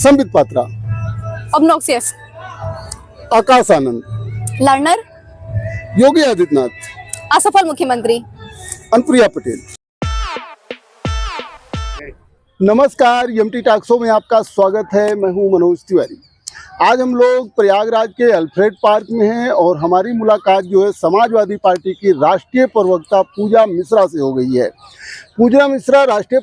Sambit Patra, obnoxious, Akash Anand, learner, Yogi Adityanath, असफल मुख्यमंत्री। अनुप्रिया पटेल। नमस्कार, एमटी टॉक शो में आपका स्वागत है। मैं हूं मनोज तिवारी। आज हम लोग प्रयागराज के अल्फ्रेड पार्क में हैं और हमारी मुलाकात जो है समाजवादी पार्टी की राष्ट्रीय प्रवक्ता पूजा मिश्रा से हो गई है। पूजा मिश्रा राष्ट्रीय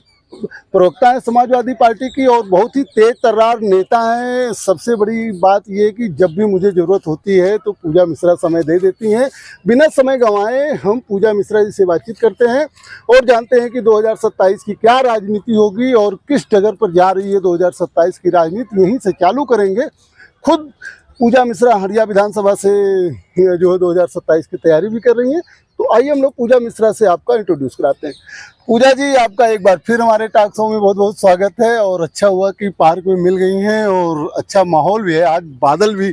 प्रवक्ता है समाजवादी पार्टी की और बहुत ही तेज तर्रार नेता हैं। सबसे बड़ी बात यह है कि जब भी मुझे ज़रूरत होती है तो पूजा मिश्रा समय दे देती हैं। बिना समय गंवाए हम पूजा मिश्रा जी से बातचीत करते हैं और जानते हैं कि 2027 की क्या राजनीति होगी और किस जगह पर जा रही है 2027 की राजनीति। यहीं से चालू करेंगे। खुद पूजा मिश्रा हरिया विधानसभा से जो है 2027 की तैयारी भी कर रही हैं। तो आइए हम लोग पूजा मिश्रा से आपका इंट्रोड्यूस कराते हैं। पूजा जी, आपका एक बार फिर हमारे टॉक शो में बहुत बहुत स्वागत है और अच्छा हुआ कि पार्क में मिल गई हैं और अच्छा माहौल भी है। आज बादल भी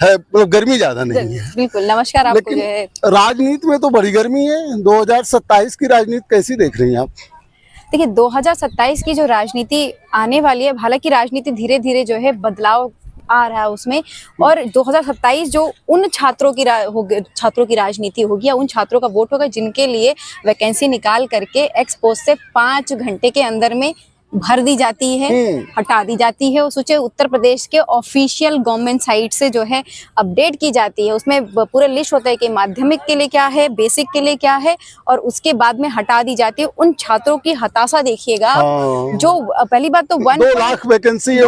है, मतलब गर्मी ज़्यादा नहीं है। बिल्कुल, नमस्कार आपको। लेकिन जो है राजनीति में तो बड़ी गर्मी है। 2027 की राजनीति कैसी देख रही हैं आप? देखिए, 2027 की जो राजनीति आने वाली है, हालांकि राजनीति धीरे धीरे जो है बदलाव आ रहा है उसमें, और 2027 जो उन छात्रों की राजनीति होगी या उन छात्रों का वोट होगा जिनके लिए वैकेंसी निकाल करके एक्सपोज से 5 घंटे के अंदर में भर दी जाती है, हटा दी जाती है। और सोचे उत्तर प्रदेश के ऑफिशियल गवर्नमेंट साइट से जो है अपडेट की जाती है। उसमें पूरा लिस्ट होता है कि माध्यमिक के लिए क्या है, बेसिक के लिए क्या है, और उसके बाद में हटा दी जाती है। उन छात्रों की हताशा देखिएगा। जो पहली बात तो 2 लाख वैकेंसी है,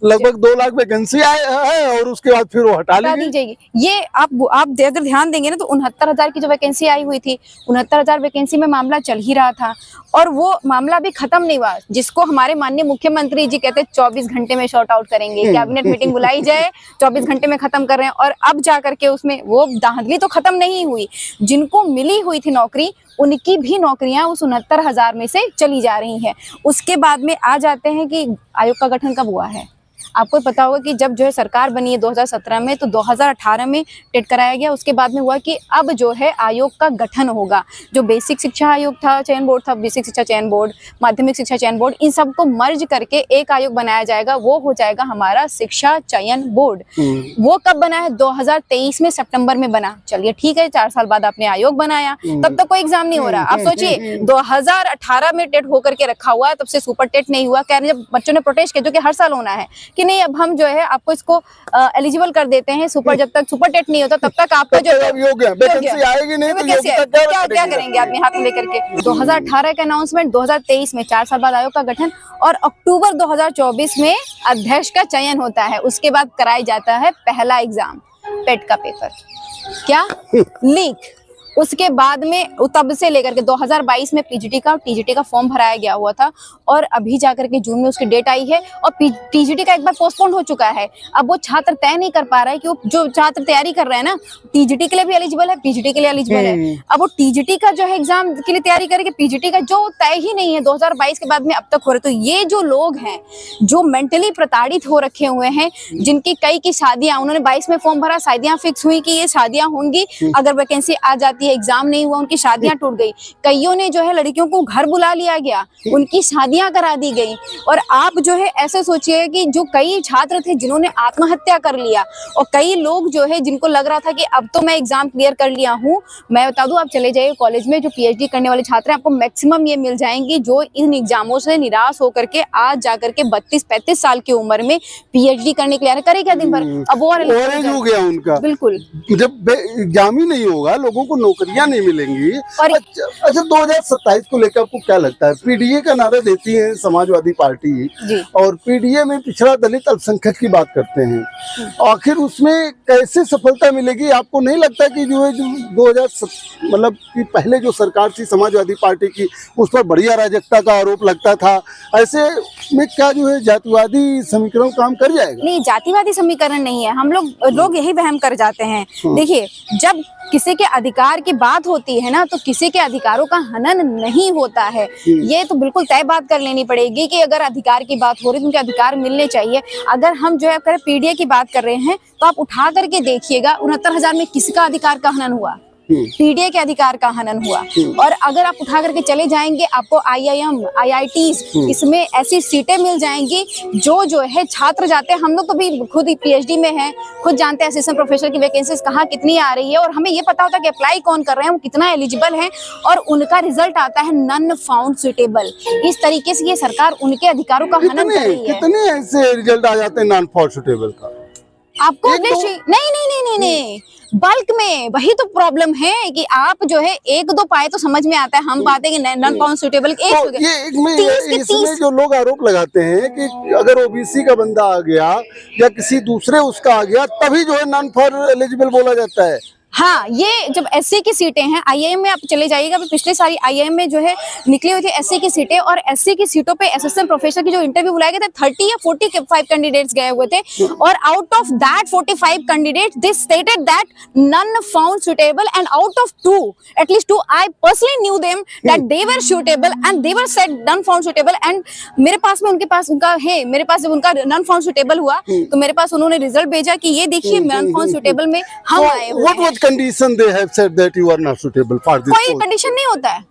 लगभग 2 लाख वैकेंसी है और उसके बाद फिर वो हटा दी जाएगी। ये आप अगर ध्यान देंगे ना तो 69,000 की जो वैकेंसी आई हुई थी, 69,000 वैकेंसी में मामला चल ही रहा था और वो मामला भी खत्म नहीं हुआ, जिसको हमारे माननीय मुख्यमंत्री जी कहते हैं 24 घंटे में शॉर्ट आउट करेंगे। कैबिनेट मीटिंग बुलाई जाए, 24 घंटे में खत्म कर रहे हैं। और अब जा करके उसमें वो धांधली तो खत्म नहीं हुई। जिनको मिली हुई थी नौकरी, उनकी भी नौकरियां उस 69,000 में से चली जा रही हैं। उसके बाद में आ जाते हैं कि आयोग का गठन कब हुआ है। आपको पता होगा कि जब जो है सरकार बनी है 2017 में, तो 2018 में टेट कराया गया। उसके बाद में हुआ कि अब जो है आयोग का गठन होगा। जो बेसिक शिक्षा आयोग था, चयन बोर्ड था, बेसिक शिक्षा चयन बोर्ड, माध्यमिक शिक्षा चयन बोर्ड, इन सबको मर्ज करके एक आयोग बनाया जाएगा। वो हो जाएगा हमारा शिक्षा चयन बोर्ड। वो कब बना है? 2023 में सितंबर में बना। चलिए ठीक है, 4 साल बाद आपने आयोग बनाया, तब तक कोई एग्जाम नहीं हो रहा। अब सोचिए 2018 में टेट होकर के रखा हुआ है, तब से सुपर टेट नहीं हुआ। कह रहे जब बच्चों ने प्रोटेस्ट किया, जो कि हर साल होना है कि नहीं, अब हम जो है आपको इसको एलिजिबल कर देते हैं। जब तक सुपर टेट नहीं होता तब तक आपका जो वैकेंसी आएगी नहीं तो क्या करेंगे आदमी हाथ में लेकर के। 2018 का अनाउंसमेंट, 2023 में 4 साल बाद आयोग का गठन, और अक्टूबर 2024 में अध्यक्ष का चयन होता है। उसके बाद कराया जाता है पहला एग्जाम, पेट का पेपर, क्या लीक। उसके बाद में तब से लेकर के 2022 में पीजीटी का और टीजीटी का फॉर्म भराया गया हुआ था, और अभी जाकर के जून में उसकी डेट आई है। और टीजीटी का एक बार पोस्टपोन हो चुका है। अब वो छात्र तय नहीं कर पा रहा है कि वो जो छात्र तैयारी कर रहे हैं ना, टीजीटी के लिए भी एलिजिबल है, पीजीटी के लिए एलिजिबल है। अब वो टीजीटी का जो है एग्जाम के लिए तैयारी करेंगे, पीजीटी का जो तय ही नहीं है 2022 के बाद में अब तक हो रहे। तो ये जो लोग हैं जो मेंटली प्रताड़ित हो रखे हुए हैं, जिनकी कई की शादियां, उन्होंने 22 में फॉर्म भरा, शादियां फिक्स हुई कि ये शादियां होंगी, अगर वैकेंसी आ जाती, एग्जाम नहीं हुआ, उनकी शादियां टूट गई। कईयों ने जो है लड़कियों को घर बुला लिया गया, उनकी शादियां करा दी गई। और आप जो है ऐसे सोचिए कि जो कई छात्र थे जिन्होंने आत्महत्या कर लिया, और कई लोग जो है जिनको लग रहा था कि अब तो मैं एग्जाम क्लियर कर लिया हूं। मैं बता दूं, आप चले जाइए कॉलेज में, जो पीएचडी करने वाले छात्र हैं, आपको मैक्सिमम ये मिल जाएंगी जो इन एग्जामों से निराश होकर के आज जाकर के 32-35 साल की उम्र में पीएचडी करने के लिए करे क्या दिन भर। अब वो हो गया उनका। बिल्कुल, जब एग्जाम ही नहीं होगा, लोगों को नौकरियां नहीं मिलेंगी। अच्छा, 2027 को लेकर आपको क्या लगता है? पीडीए का नारा देती है समाजवादी पार्टी, और पीडीए में पिछड़ा दलित अल्पसंख्यक की बात करते हैं। आखिर उसमें कैसे सफलता मिलेगी? आपको नहीं लगता कि जो है 2000 मतलब कि पहले जो सरकार थी समाजवादी पार्टी की, उस पर बड़ी अराजकता का आरोप लगता था? ऐसे में क्या जो है जातिवादी समीकरण काम कर जाएगा? नहीं, जातिवादी समीकरण नहीं है। हम लोग यही वहम कर जाते हैं। देखिए, जब किसी के अधिकार की बात होती है ना, तो किसी के अधिकारों का हनन नहीं होता है। ये तो बिल्कुल तय बात कर लेनी पड़ेगी कि अगर अधिकार की बात हो रही है तो उनके अधिकार मिलने चाहिए। अगर हम जो है पीडीए की बात कर रहे हैं, तो आप उठा करके देखिएगा 69,000 में किसका अधिकार का हनन हुआ? पीडीए के अधिकार का हनन हुआ। और अगर आप उठा करके चले जाएंगे, आपको IIM, IITs इसमें ऐसी सीटें मिल जाएंगी जो है छात्र जाते हैं। हम लोग तो भी खुद PhD में हैं, खुद जानते हैं असिस्टेंट प्रोफेसर की वैकेंसीज कहाँ कितनी आ रही है, और हमें ये पता होता है कि अप्लाई कौन कर रहे हैं, वो कितना एलिजिबल है, और उनका रिजल्ट आता है नन फाउंड सुटेबल। इस तरीके से ये सरकार उनके अधिकारों का हनन कर रही है। कितने ऐसे रिजल्ट आ जाते हैं नॉन फॉर सुटेबल का? आपको नहीं, बल्क में। वही तो प्रॉब्लम है कि आप जो है एक दो पाए तो समझ में आता है, हम पाते हैं कि नॉन फाउंड सुटेबल इसमें जो लोग आरोप लगाते हैं कि अगर ओबीसी का बंदा आ गया या किसी दूसरे उसका आ गया तभी जो है नॉन फॉर एलिजिबल बोला जाता है। हाँ, ये जब एससी की सीटें हैं, IIM में आप चले जाइएगा, पिछले सारी IIM में जो है निकली हुई थी एससी की सीटें, और एससी की सीटों पे असिस्टेंट प्रोफेसर की जो इंटरव्यू बुलाए गए थे 30 या 45 कैंडिडेट्स गए हुए थे, और out of that 45 candidates they stated that none found suitable, and out of 2 at least 2 I personally knew them that they were suitable and they were said none found suitable. And मेरे पास में मेरे पास जब उनका नन फाउंड सुटेबल हुआ तो मेरे पास उन्होंने रिजल्ट भेजा कि ये देखिए नन फाउंड सुटेबल में हम आए हुए हैं। Condition they have said that you are not suitable for this कोई post. कंडीशन नहीं होता है,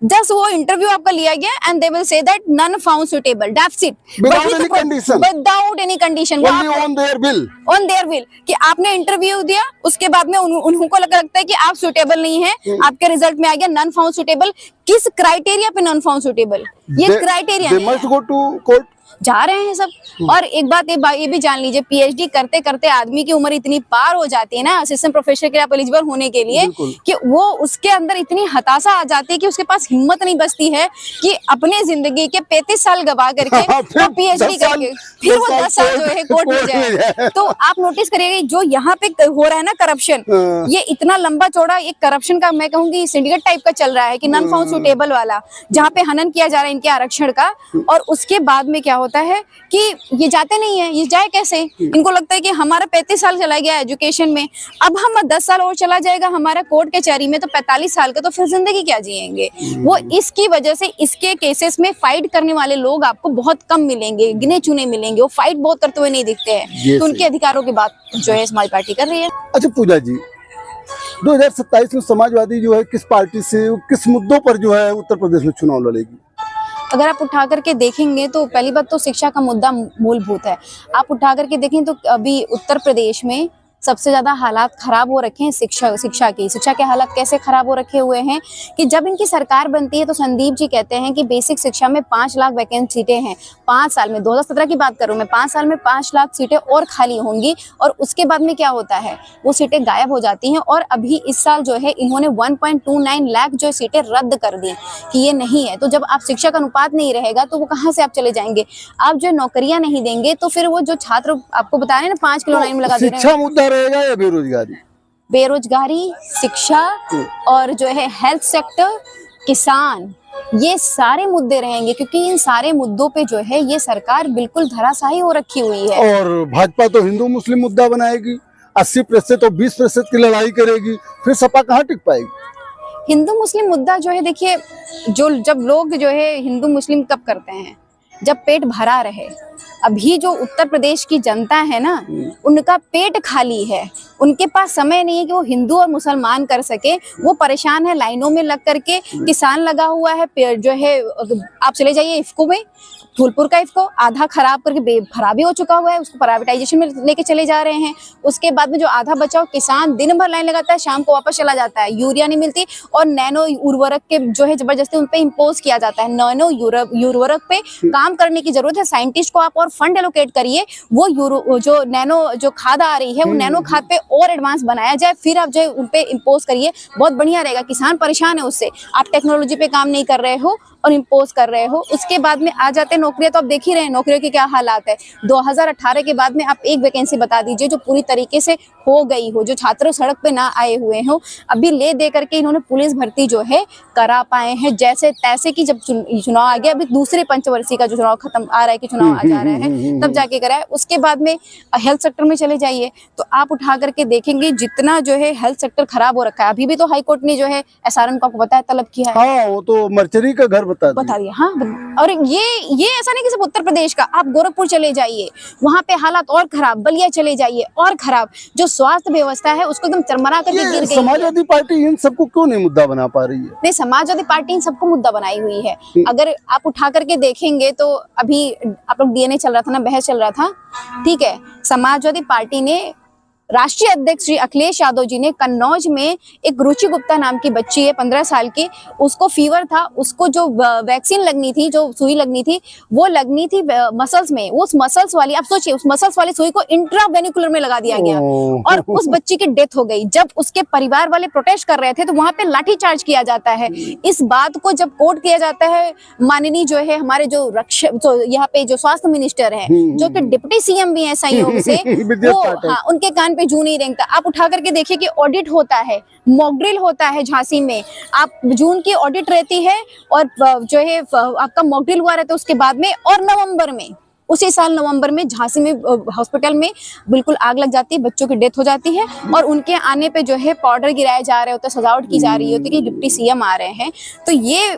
जस्ट वो इंटरव्यू आपका लिया गया and they will say that none found suitable, that's it, Without any condition. Without any condition, Only on their will. On their will, कि आपने इंटरव्यू दिया, उसके बाद में उनको लगता है कि आप सुटेबल नहीं है, आपके रिजल्ट में आ गया नन फाउंड सुटेबल। किस क्राइटेरिया पे नन फाउंड सुटेबल? ये criteria They must go to court. जा रहे हैं सब। और एक बात ये भी जान लीजिए, PhD करते करते आदमी की उम्र इतनी पार हो जाती है ना असिस्टेंट प्रोफेसर के आप एलिजिबल होने के लिए, कि वो उसके अंदर इतनी हताशा आ जाती है कि उसके पास हिम्मत नहीं बचती है कि अपने जिंदगी के 35 साल गवा करके तो PhD करके फिर वो 10 साल जो है कोर्ट में जाए। तो आप नोटिस करिएगा जो यहाँ पे हो रहा है ना करप्शन, ये इतना लंबा चौड़ा एक करप्शन का मैं कहूंगी सिंडिकेट टाइप का चल रहा है कि नन फाउंड सुटेबल वाला, जहाँ पे हनन किया जा रहा है इनके आरक्षण का। और उसके बाद में क्या होता है कि ये जाते नहीं है, ये जाए कैसे? इनको लगता है कि हमारा 35 साल चला गया एजुकेशन में, अब हम 10 साल और चला जाएगा हमारा कोर्ट कचहरी में, तो 45 साल का, तो फिर जिंदगी क्या जिएंगे? वो इसकी वजह से इसके केसेस में फाइट करने वाले लोग आपको बहुत कम मिलेंगे, गिने चुने मिलेंगे, वो फाइट बहुत करते हुए नहीं दिखते हैं। तो उनके अधिकारों की बात जो है समाज पार्टी कर रही है। अच्छा पूजा जी, 2027 में समाजवादी जो है किस पार्टी से किस मुद्दों पर जो है उत्तर प्रदेश में चुनाव लड़ेगी? अगर आप उठा करके देखेंगे तो पहली बात तो शिक्षा का मुद्दा मूलभूत है। आप उठा करके देखें तो अभी उत्तर प्रदेश में सबसे ज्यादा हालात खराब हो रखे हैं शिक्षा के हालात कैसे खराब हो रखे हुए हैं कि जब इनकी सरकार बनती है तो संदीप जी कहते हैं कि बेसिक शिक्षा में 5 लाख वैकेंट सीटें हैं 5 साल में, 2017 की बात करूं मैं, 5 साल में 5 लाख सीटें और खाली होंगी। और उसके बाद में क्या होता है, वो सीटें गायब हो जाती हैं। और अभी इस साल जो है इन्होंने 1.29 लाख जो सीटें रद्द कर दी कि ये नहीं है। तो जब आप शिक्षा का अनुपात नहीं रहेगा तो वो कहाँ से आप चले जाएंगे? आप जो नौकरियां नहीं देंगे तो फिर वो जो छात्र आपको बता रहे हैं ना 5 किलो लाइन में लगा दे रहे हैं, शिक्षा मुद्दा रहेगा या बेरोजगारी, शिक्षा और जो है हेल्थ सेक्टर, किसान, ये सारे मुद्दे रहेंगे, क्योंकि इन सारे मुद्दों पे जो है ये सरकार बिल्कुल धराशायी हो रखी हुई है। और भाजपा तो हिंदू मुस्लिम मुद्दा बनाएगी, 80% और 20% की लड़ाई करेगी, फिर सपा कहाँ टिक पाएगी? हिंदू मुस्लिम मुद्दा जो है, देखिए जब लोग जो है हिंदू मुस्लिम कब करते हैं, जब पेट भरा रहे। अभी जो उत्तर प्रदेश की जनता है ना, उनका पेट खाली है, उनके पास समय नहीं है कि वो हिंदू और मुसलमान कर सके। वो परेशान है लाइनों में लग करके, किसान लगा हुआ है जो है। आप चले जाइए इफ्को में, फूलपुर का इफ्को आधा खराब करके खराबी हो चुका हुआ है, उसको प्राइवेटाइजेशन में लेके चले जा रहे हैं। उसके बाद में जो आधा बचा हो, किसान दिन भर लाइन लगाता है, शाम को वापस चला जाता है, यूरिया नहीं मिलती। और नैनो उर्वरक के जो है जबरदस्ती उन पे इम्पोज किया जाता है। नैनो उर्वरक पे काम करने की जरूरत है, साइंटिस्ट को आप और फंड एलोकेट करिए, वो जो नैनो जो खाद आ रही है वो नैनो खाद पे और एडवांस बनाया जाए, फिर आप जो है उन पे इम्पोज करिए, बहुत बढ़िया रहेगा। किसान परेशान है उससे, आप टेक्नोलॉजी पे काम नहीं कर रहे हो और इम्पोज कर रहे हो। उसके बाद में आ जाते हैं नौकरियां, तो आप देख ही रहे हैं नौकरियों के क्या हालात है। 2018 के बाद में आप एक वैकेंसी बता दीजिए जो पूरी तरीके से हो गई हो, जो छात्र सड़क पे ना आए हुए हो। अभी ले दे करके इन्होंने पुलिस भर्ती जो है करा पाए हैं जैसे तैसे की। जब चुनाव आ गया, अभी दूसरे पंचवर्षीय का जो चुनाव खत्म आ रहा है कि चुनाव आ जा रहा है, तब जाके करा है। उसके बाद में हेल्थ सेक्टर में चले जाइए तो आप उठा करके करके देखेंगे जितना जो है हेल्थ सेक्टर खराब हो रखा है, अभी भी तो हाई कोर्ट ने जो है एसआरएम को आपको पता है तलब किया है, हाँ वो तो मर्चरी का घर बता दिया। हाँ, और ये ऐसा नहीं कि सिर्फ उत्तर प्रदेश का, आप गोरखपुर चले जाइए, वहाँ पे हालात और खराब, बलिया चले जाइए और खराब, जो स्वास्थ्य व्यवस्था है उसको एकदम चरमरा करके गिर गई है। समाजवादी पार्टी इन सबको क्यों नहीं मुद्दा बना पा रही है? नहीं, समाजवादी पार्टी इन सबको मुद्दा बनाई हुई है। अगर आप उठा करके देखेंगे तो अभी आप लोग डीएनए चल रहा था ना, बहस चल रहा था, ठीक है, समाजवादी पार्टी ने राष्ट्रीय अध्यक्ष श्री अखिलेश यादव जी ने कन्नौज में एक रुचि गुप्ता नाम की बच्ची है 15 साल की, उसको फीवर था, उसको जो वैक्सीन लगनी थी, जो सुई लगनी थी, वो लगनी थी मसल्स में, उस मसल्स वाली, आप सोचिए उस मसल्स वाली सुई को इंट्रावेनिकुलर में लगा दिया गया और उस बच्ची की डेथ हो गई। जब उसके परिवार वाले प्रोटेस्ट कर रहे थे तो वहां पे लाठीचार्ज किया जाता है। इस बात को जब कोर्ट किया जाता है, माननीय जो है हमारे जो यहाँ पे जो स्वास्थ्य मिनिस्टर है, जो कि डिप्टी सीएम भी है संयोग से, वो हाँ, उनके कान पे जू नहीं रेंगता। आप उठा करके देखिए कि ऑडिट होता है, मॉक ड्रिल होता है झांसी में, आप जून की ऑडिट रहती है और जो है आपका मॉक ड्रिल हुआ रहता है उसके बाद में, और नवंबर में, उसी साल नवंबर में झांसी में हॉस्पिटल में बिल्कुल आग लग जाती है, बच्चों की डेथ हो जाती है और उनके आने पे जो है पाउडर गिराए जा रहे होते, सजावट की जा रही होती कि डिप्टी सीएम आ रहे हैं। तो ये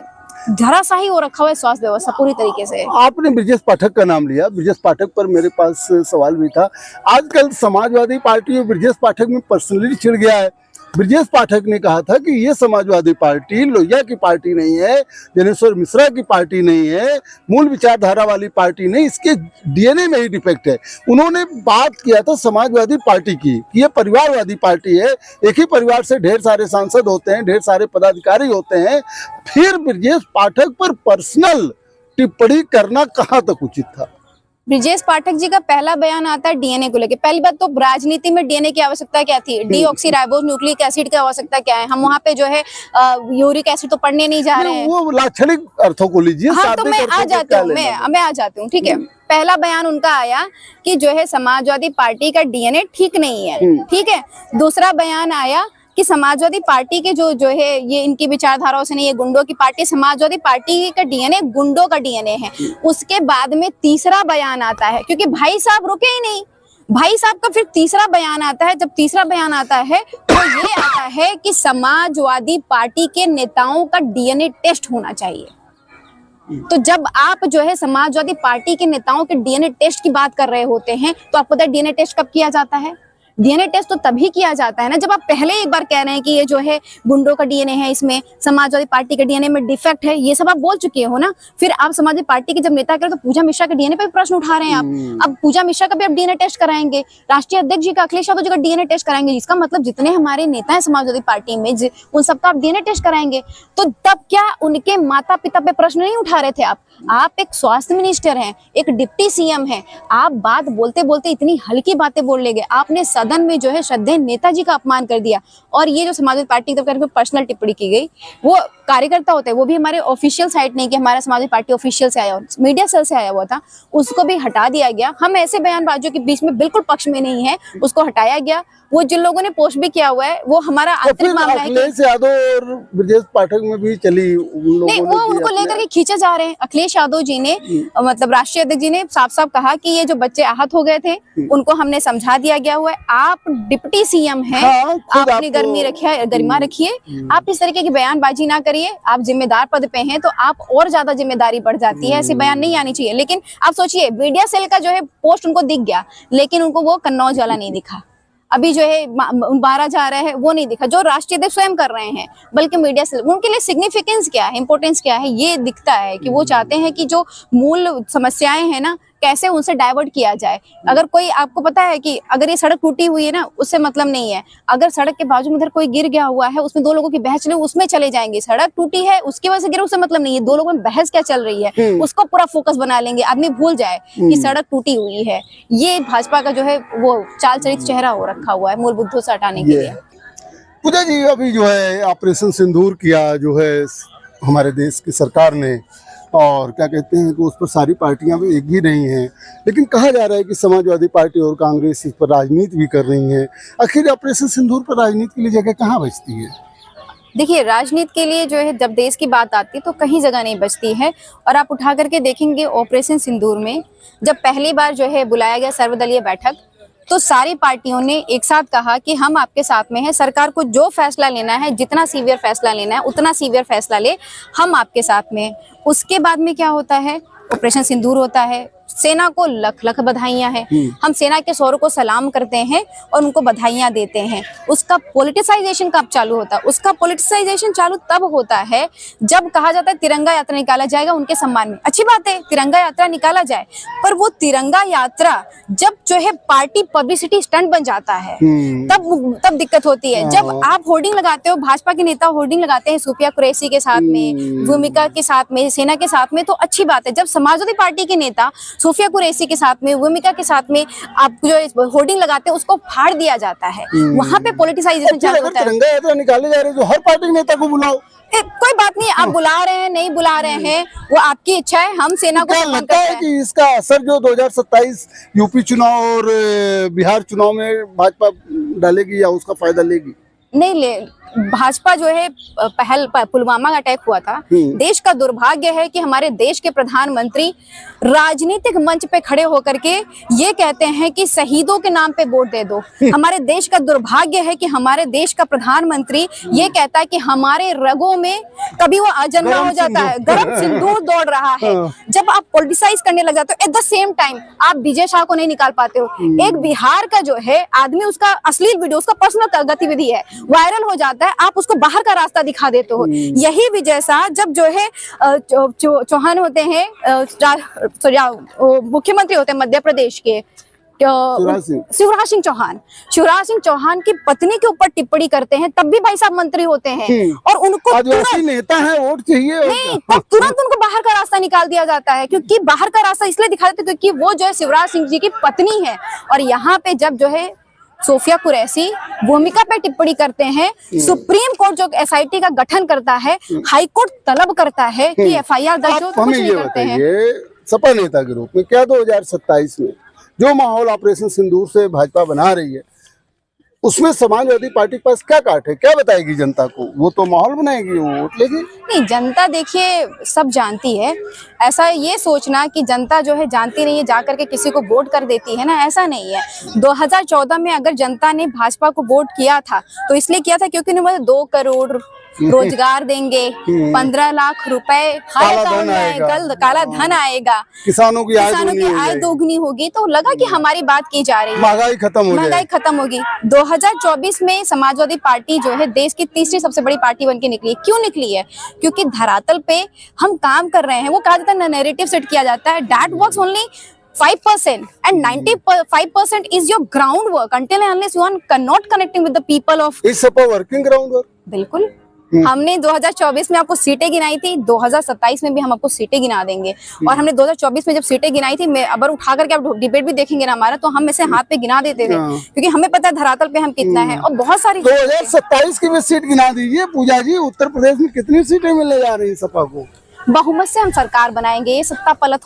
धराशाही हो रखा हुआ है स्वास्थ्य व्यवस्था पूरी तरीके से। आपने ब्रजेश पाठक का नाम लिया, ब्रजेश पाठक पर मेरे पास सवाल भी था। आजकल समाजवादी पार्टी और ब्रजेश पाठक में पर्सनली छिड़ गया है। ब्रजेश पाठक ने कहा था कि ये समाजवादी पार्टी लोहिया की पार्टी नहीं है, जनेश्वर मिश्रा की पार्टी नहीं है, मूल विचारधारा वाली पार्टी नहीं, इसके डीएनए में ही डिफेक्ट है। उन्होंने बात किया था समाजवादी पार्टी की कि ये परिवारवादी पार्टी है, एक ही परिवार से ढेर सारे सांसद होते हैं, ढेर सारे पदाधिकारी होते हैं। फिर ब्रजेश पाठक पर पर्सनल टिप्पणी करना कहाँ तक उचित था? ब्रजेश पाठक जी का पहला बयान आता है डीएनए को लेकर। पहली बात तो राजनीति में डीएनए की आवश्यकता क्या थी, डीऑक्सीराइबोज न्यूक्लिक एसिड की आवश्यकता क्या है? हम वहाँ पे जो है यूरिक एसिड तो पढ़ने नहीं जा रहे हैं, वो लाक्षणिक अर्थों को लीजिए। हाँ, तो मैं आ जाती हूँ, मैं आ जाती हूँ, ठीक है। पहला बयान उनका आया कि जो है समाजवादी पार्टी का डीएनए ठीक नहीं है, ठीक है। दूसरा बयान आया कि समाजवादी पार्टी के जो है ये इनकी विचारधाराओं से नहीं, ये गुंडों की पार्टी, समाजवादी पार्टी का डीएनए गुंडों का डीएनए है। उसके बाद में तीसरा बयान आता है, क्योंकि भाई साहब रुके ही नहीं, भाई साहब का फिर तीसरा बयान आता है। जब तीसरा बयान आता है तो ये आता है कि समाजवादी पार्टी के नेताओं का डीएनए टेस्ट होना चाहिए। तो जब आप जो है समाजवादी पार्टी के नेताओं के डीएनए टेस्ट की बात कर रहे होते हैं तो आपको पता है डीएनए टेस्ट कब किया जाता है? डीएनए टेस्ट तो तभी किया जाता है ना जब आप पहले एक बार कह रहे हैं कि ये जो है गुंडों का डीएनए है, इसमें समाजवादी पार्टी के डीएनए में डिफेक्ट है, ये सब आप बोल चुके हो ना। फिर आप समाजवादी पार्टी के जब नेता करें तो पूजा मिश्रा के डीएनए पे प्रश्न उठा रहे हैं आप। अब पूजा मिश्रा का भी आप डीएनए टेस्ट कराएंगे, राष्ट्रीय अध्यक्ष जी का अखिलेश यादव जी का डीएनए टेस्ट कराएंगे, इसका मतलब जितने हमारे नेता हैं समाजवादी पार्टी में उन सबका आप डीएनए टेस्ट कराएंगे। तो तब क्या उनके माता पिता पे प्रश्न नहीं उठा रहे थे आप एक स्वास्थ्य मिनिस्टर हैं, एक डिप्टी सीएम हैं, आप बात बोलते बोलते इतनी हल्की बातें बोल ले गए, आपने सदन में जो है श्रद्धेय नेताजी का अपमान कर दिया। और ये जो समाजवादी पार्टी की तरफ पर्सनल टिप्पणी की गई, वो कार्यकर्ता होते हैं, वो भी हमारे ऑफिशियल साइट नहीं कि हमारा समाजवादी पार्टी ऑफिशियल से आया हो, मीडिया सेल से आया हुआ था, उसको भी हटा दिया गया। हम ऐसे बयानबाजों के बीच में बिल्कुल पक्ष में नहीं है, उसको हटाया गया। वो जिन लोगों ने पोस्ट भी किया हुआ है वो हमारा आंतरिक मामला है। अखिलेश यादव और ब्रजेश पाठक में भी चली, नहीं, वो उनको लेकर के खींचे जा रहे हैं। अखिलेश यादव जी ने मतलब राष्ट्रीय अध्यक्ष जी ने साफ साफ कहा कि ये जो बच्चे आहत हो गए थे उनको हमने समझा दिया गया हुआ है, आप डिप्टी सीएम हैं, आप अपनी गरिमा रखिए, आप इस तरीके की बयानबाजी ना करिए, आप जिम्मेदार पद पे हैं तो आप और ज्यादा जिम्मेदारी बढ़ जाती है, ऐसे बयान नहीं आनी चाहिए। लेकिन आप सोचिए मीडिया सेल का जो है पोस्ट उनको दिख गया, लेकिन उनको वो कन्नौज वाला नहीं दिखा, अभी जो है 12 जा रहे हैं वो नहीं दिखा, जो राष्ट्रीय अध्यक्ष स्वयं कर रहे हैं, बल्कि मीडिया से उनके लिए सिग्निफिकेंस क्या है, इंपॉर्टेंस क्या है, ये दिखता है कि वो चाहते हैं कि जो मूल समस्याएं हैं ना कैसे उनसे डाइवर्ट किया जाए। अगर कोई, आपको पता है कि अगर ये सड़क टूटी हुई है ना उससे मतलब नहीं है, अगर सड़क के बाजू में इधर कोई गिर गया हुआ है, उसमें दो लोगों की बहस चले, उसमें चले जाएंगे। सड़क टूटी है उसकी वजह से गिरे, उससे मतलब नहीं है, दो लोगों में बहस क्या चल रही है उसको पूरा फोकस बना लेंगे, आदमी भूल जाए कि सड़क टूटी हुई है। ये भाजपा का जो है वो चाल चरित चेहरा हो रखा हुआ है मूल मुद्दों से हटाने के लिए। पूजा जी, अभी जो है ऑपरेशन सिंदूर किया जो है हमारे देश की सरकार ने, और क्या कहते हैं कि उस पर सारी पार्टियां भी एक ही नहीं हैं, लेकिन कहा जा रहा है कि समाजवादी पार्टी और कांग्रेस इस पर राजनीति भी कर रही हैं। आखिर ऑपरेशन सिंदूर पर राजनीति के लिए जगह कहाँ बचती है? देखिए, राजनीति के लिए जो है जब देश की बात आती है तो कहीं जगह नहीं बचती है। और आप उठा करके देखेंगे ऑपरेशन सिंदूर में जब पहली बार जो है बुलाया गया सर्वदलीय बैठक, तो सारी पार्टियों ने एक साथ कहा कि हम आपके साथ में हैं, सरकार को जो फैसला लेना है, जितना सीवियर फैसला लेना है उतना सीवियर फैसला ले, हम आपके साथ में हैं। उसके बाद में क्या होता है, ऑपरेशन सिंदूर होता है। सेना को लख लख बधाइयां हैं, हम सेना के शौर्य को सलाम करते हैं और उनको बधाइयां देते हैं। उसका पॉलिटिसाइजेशन कब चालू होता है? उसका पॉलिटिसाइजेशन चालू तब होता है जब कहा जाता है तिरंगा यात्रा निकाला जाएगा उनके सम्मान में। अच्छी बात है, तिरंगा यात्रा निकाला जाए, पर वो तिरंगा यात्रा जब जो है पार्टी पब्लिसिटी स्टंट बन जाता है तब दिक्कत होती है। जब आप होर्डिंग लगाते हो, भाजपा के नेता होर्डिंग लगाते हैं सूफिया कुरैशी के साथ में, भूमिका के साथ में, सेना के साथ में, तो अच्छी बात है। जब समाजवादी पार्टी के नेता सूफिया कुरैशी के साथ में, भूमिका के साथ में आप जो होर्डिंग लगाते हैं उसको फाड़ दिया जाता है, वहां पे पॉलिटिसाइजेशन चालू होता है। तिरंगा यात्रा निकाले जा रहे हैं तो हर पार्टी के नेता को बुलाओ। कोई बात नहीं, आप बुला रहे हैं नहीं बुला रहे हैं वो आपकी इच्छा है, हम सेना को सम्मान लगता करते है हैं। कि इसका असर जो 2027 यूपी चुनाव और बिहार चुनाव में भाजपा डालेगी या उसका फायदा लेगी? नहीं ले, भाजपा जो है पुलवामा का अटैक हुआ था, देश का दुर्भाग्य है कि हमारे देश के प्रधानमंत्री राजनीतिक मंच पे खड़े होकर के ये कहते हैं कि शहीदों के नाम पे वोट दे दो। हमारे देश का दुर्भाग्य है कि हमारे देश का प्रधानमंत्री ये कहता है कि हमारे रगों में कभी वो अजन्मा हो जाता है, गर्म सिंदूर दौड़ रहा है। जब आप पॉलिटिसाइज करने लग जाते हो, एट द सेम टाइम आप विजय शाह को नहीं निकाल पाते हो। एक बिहार का जो है आदमी, उसका अश्लील वीडियो, उसका पर्सनल गतिविधि है, वायरल हो जाता है, आप उसको बाहर का रास्ता दिखा देते हो। यही विजय शाह जब जो है चौहान होते हैं, मुख्यमंत्री होते हैं मध्य प्रदेश के, शिवराज सिंह चौहान की पत्नी के ऊपर टिप्पणी करते हैं, तब भी भाई साहब मंत्री होते हैं और उनको आदिवासी नेता है, वोट चाहिए नहीं, तब तुरंत उनको बाहर का रास्ता निकाल दिया जाता है। क्योंकि बाहर का रास्ता इसलिए दिखा देते क्योंकि वो जो है शिवराज सिंह जी की पत्नी है। और यहाँ पे जब जो है सूफिया कुरैशी भूमिका पे टिप्पणी करते हैं, सुप्रीम कोर्ट जो एसआईटी का गठन करता है, हाई कोर्ट तलब करता है कि एफआईआर दर्ज हो, कुछ नहीं करते हैं। सपा नेता के रूप में क्या 2027 में जो माहौल ऑपरेशन सिंदूर से भाजपा बना रही है, उसमें समाजवादी पार्टी के पास क्या काट है? क्या बताएगी जनता को? वो तो माहौल बनाएगी, वो वोट लेगी। नहीं, जनता देखिए सब जानती है। ऐसा ये सोचना कि जनता जो है जानती नहीं है, जाकर के किसी को वोट कर देती है ना, ऐसा नहीं है। 2014 में अगर जनता ने भाजपा को वोट किया था तो इसलिए किया था क्योंकि उन्होंने 2 करोड़ रोजगार देंगे, 15 लाख रुपए हर अकाउंट में काला धन आएगा, किसानों की आय दोगुनी होगी, तो लगा कि हमारी बात की जा रही है, महंगाई खत्म होगी। 2024 में समाजवादी पार्टी जो है देश की तीसरी सबसे बड़ी पार्टी बन के निकली। क्यों निकली है? क्योंकि धरातल पे हम काम कर रहे हैं। वो कहा जाता है, नैरेटिव सेट किया जाता है, that works only 5% and 95% is your groundwork until and unless you are not connecting with the people of. Is Sapa working groundwork? बिल्कुल। हमने 2024 में आपको सीटें गिनाई थी, 2027 में भी हम आपको सीटें गिना देंगे। और हमने 2024 में जब सीटें गिनाई थी, मैं अगर उठा करके आप डिबेट भी देखेंगे ना हमारा, तो हम ऐसे हाथ पे गिना देते थे क्योंकि हमें पता है धरातल पे हम कितना है। और बहुत सारी 2027 की भी सीट गिना दीजिए पूजा जी। उत्तर प्रदेश में कितनी सीटें मिलने जा रही है सपा को? बहुमत से हम सरकार बनाएंगे, ये सत्ता पलट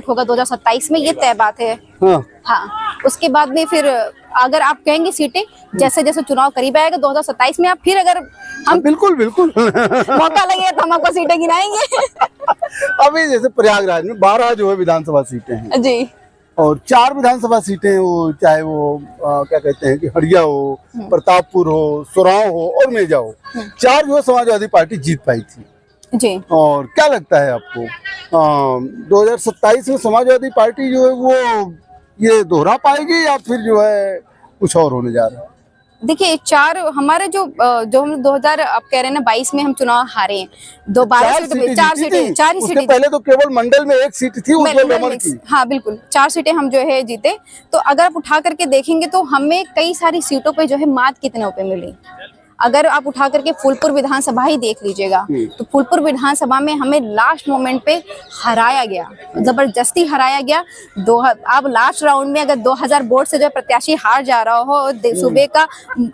होगा 2027 में, ये तय बात है। हाँ, उसके बाद में फिर अगर आप कहेंगे सीटें, जैसे जैसे चुनाव करीब आएगा 2027 में, आप फिर अगर हम बिल्कुल मौका लगे तो हम आपको सीटें गिनाएंगे। अभी जैसे प्रयागराज में 12 जो है विधानसभा सीटें हैं जी, और 4 विधानसभा सीटें, वो चाहे वो क्या कहते हैं कि हड़िया हो, प्रतापपुर हो, सोराव हो और मेजा हो, 4 जो है समाजवादी पार्टी जीत पाई थी जी। और क्या लगता है आपको 2027 में समाजवादी पार्टी जो है वो ये दोहरा पाएगी या फिर जो है कुछ और होने जा रहा है? देखिए, 4 हमारे जो हम 2000 आप कह रहे हैं ना 22 में हम चुनाव हारे हैं, 4 ही सीटें। पहले तो केवल मंडल में 1 सीट थी उज्जवल रमन की। हाँ बिल्कुल, 4 सीटें हम जो है जीते। तो अगर आप उठा करके देखेंगे तो हमें कई सारी सीटों पे जो है मात कितने पे मिली। अगर आप उठा करके फूलपुर विधानसभा ही देख लीजिएगा तो फूलपुर विधानसभा में हमें लास्ट मोमेंट पे हराया गया, जबरदस्ती हराया गया। आप लास्ट राउंड में अगर 2000 वोट से जो है प्रत्याशी हार जा रहा हो, सूबे का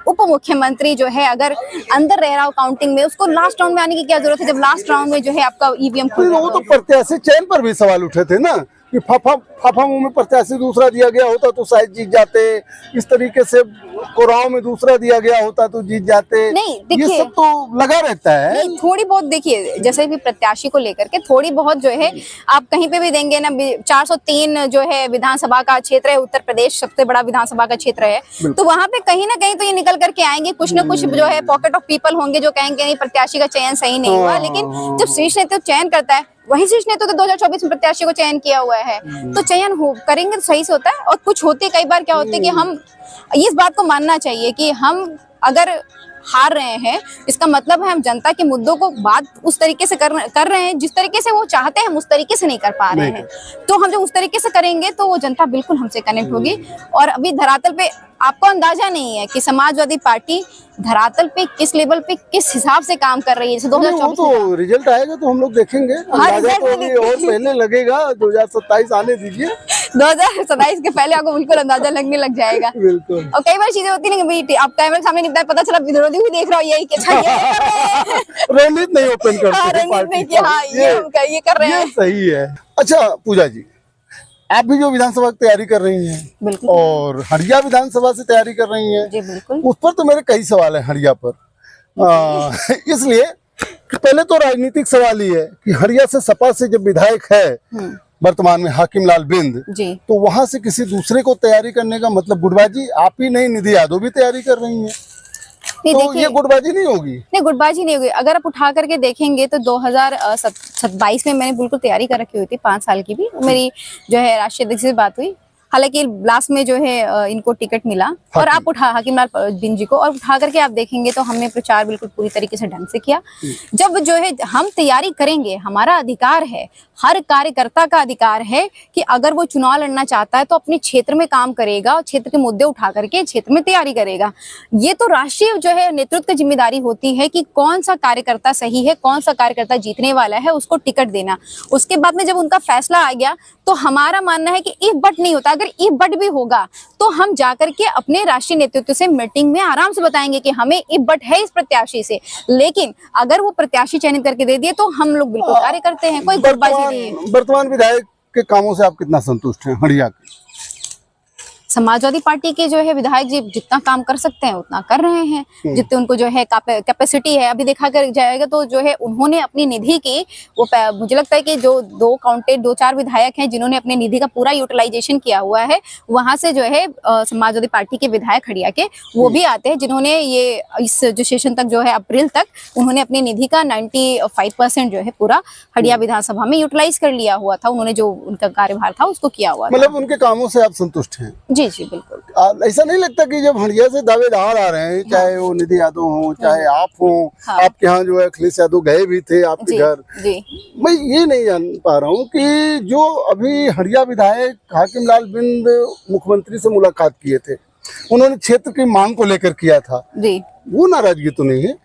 उप मुख्यमंत्री जो है अगर अंदर रह रहा हो काउंटिंग में, उसको लास्ट राउंड में आने की क्या जरूरत है जब लास्ट राउंड में जो है आपका ईवीएम खुल। वो तो प्रत्याशी चयन पर भी सवाल उठे थे ना कि फाफा मुंह में प्रत्याशी दूसरा दिया गया होता तो शायद जीत जाते, इस तरीके से कोराव में दूसरा दिया गया होता तो जीत जाते। नहीं, ये देखिए, सब तो लगा रहता है। नहीं, थोड़ी बहुत देखिए, जैसे भी प्रत्याशी को लेकर के थोड़ी बहुत जो है आप कहीं पे भी देंगे ना, 403 जो है विधानसभा का क्षेत्र है, उत्तर प्रदेश सबसे बड़ा विधानसभा का क्षेत्र है, तो वहां पे कहीं ना कहीं तो ये निकल करके आएंगे, कुछ ना कुछ जो है पॉकेट ऑफ पीपल होंगे जो कहेंगे नहीं प्रत्याशी का चयन सही नहीं हुआ। लेकिन जब शीर्ष नेतृत्व चयन करता है, वही शीर्ष नेतृत्व तो 2024 में प्रत्याशी को चयन किया हुआ है, तो चयन करेंगे तो सही से होता है। और कुछ होते कई बार क्या होते हैं कि हम इस बात को मानना चाहिए कि हम अगर हार रहे हैं, इसका मतलब है हम जनता के मुद्दों को बात उस तरीके से कर रहे हैं जिस तरीके से वो चाहते हैं, हम उस तरीके से नहीं कर पा रहे हैं। तो हम जब उस तरीके से करेंगे तो वो जनता बिल्कुल हमसे कनेक्ट होगी। और अभी धरातल पे आपको अंदाजा नहीं है कि समाजवादी पार्टी धरातल पे किस लेवल पे किस हिसाब से काम कर रही है। जैसे 2024 तो रिजल्ट आएगा तो हम लोग देखेंगे, अंदाजा तो अभी और पहले लगेगा। 2027 आने दीजिए, 2027 के पहले आपको बिल्कुल अंदाजा लगने लग जाएगा। बिल्कुल। और कई बार चीजें होती है ना, आप कैमरे के सामने नहीं पता चला, विरोधी भी देख रहा हो यही कि अच्छा ये रणनीति नहीं ओपन करते ये कर रहे हैं। सही है। अच्छा पूजा जी, आप भी जो विधानसभा की तैयारी कर रही हैं और हरिया विधानसभा से तैयारी कर रही हैं, जी बिल्कुल, उस पर तो मेरे कई सवाल हैं हरिया पर। इसलिए कि पहले तो राजनीतिक सवाल ही है कि हरिया से सपा से जब विधायक है वर्तमान में हाकिम लाल बिंद जी, तो वहां से किसी दूसरे को तैयारी करने का मतलब गुटबाजी, आप ही नहीं निधि यादव भी तैयारी कर रही हैं, तो ये गुटबाजी नहीं होगी? नहीं, गुटबाजी नहीं होगी। अगर आप उठा करके देखेंगे तो 2022 में मैंने बिल्कुल तैयारी कर रखी हुई थी, 5 साल की भी मेरी जो है राष्ट्रीय अध्यक्ष से बात हुई। हालांकि लास्ट में जो है इनको टिकट मिला। और आप हाकिम लाल बिंद जी को और उठा करके आप देखेंगे तो हमने प्रचार बिल्कुल पूरी तरीके से ढंग से किया। जब जो है हम तैयारी करेंगे, हमारा अधिकार है, हर कार्यकर्ता का अधिकार है कि अगर वो चुनाव लड़ना चाहता है तो अपने क्षेत्र में काम करेगा और क्षेत्र के मुद्दे उठा करके क्षेत्र में तैयारी करेगा। ये तो राष्ट्रीय जो है नेतृत्व की जिम्मेदारी होती है कि कौन सा कार्यकर्ता सही है, कौन सा कार्यकर्ता जीतने वाला है, उसको टिकट देना। उसके बाद में जब उनका फैसला आ गया तो हमारा मानना है कि इफ बट नहीं होता। अगर इफ बट भी होगा तो हम जाकर के अपने राष्ट्रीय नेतृत्व से मीटिंग में आराम से बताएंगे कि हमें इफ बट है इस प्रत्याशी से। लेकिन अगर वो प्रत्याशी चयनित करके दे दिए तो हम लोग बिल्कुल कार्य करते हैं, कोई गुटबाजी नहीं है। वर्तमान विधायक के कामों से आप कितना संतुष्ट हैं हरिया के? समाजवादी पार्टी के जो है विधायक जी जितना काम कर सकते हैं उतना कर रहे हैं, जितने उनको जो है कैपेसिटी है। अभी देखा कर जाएगा तो जो है उन्होंने अपनी निधि की वो मुझे लगता है कि जो 2-4 विधायक हैं जिन्होंने अपनी निधि का पूरा यूटिलाइजेशन किया हुआ है, वहां से जो है समाजवादी पार्टी के विधायक हरिया के वो भी आते हैं जिन्होंने ये इस जो सेशन तक जो है अप्रैल तक उन्होंने अपनी निधि का 95% जो है पूरा हरिया विधानसभा में यूटिलाइज कर लिया हुआ था। उन्होंने जो उनका कार्यभार था उसको किया हुआ, मतलब उनके कामों से आप संतुष्ट हैं? जी जी बिल्कुल। ऐसा नहीं लगता कि जब हरिया से दावेदार आ रहे हैं, चाहे वो निधि यादव हो चाहे आप हो, आपके यहाँ जो है अखिलेश यादव गए भी थे आपके घर, मैं ये नहीं जान पा रहा हूँ कि जो अभी हरिया विधायक हाकिम लाल बिंद मुख्यमंत्री से मुलाकात किए थे, उन्होंने क्षेत्र की मांग को लेकर किया था, वो नाराजगी तो नहीं है?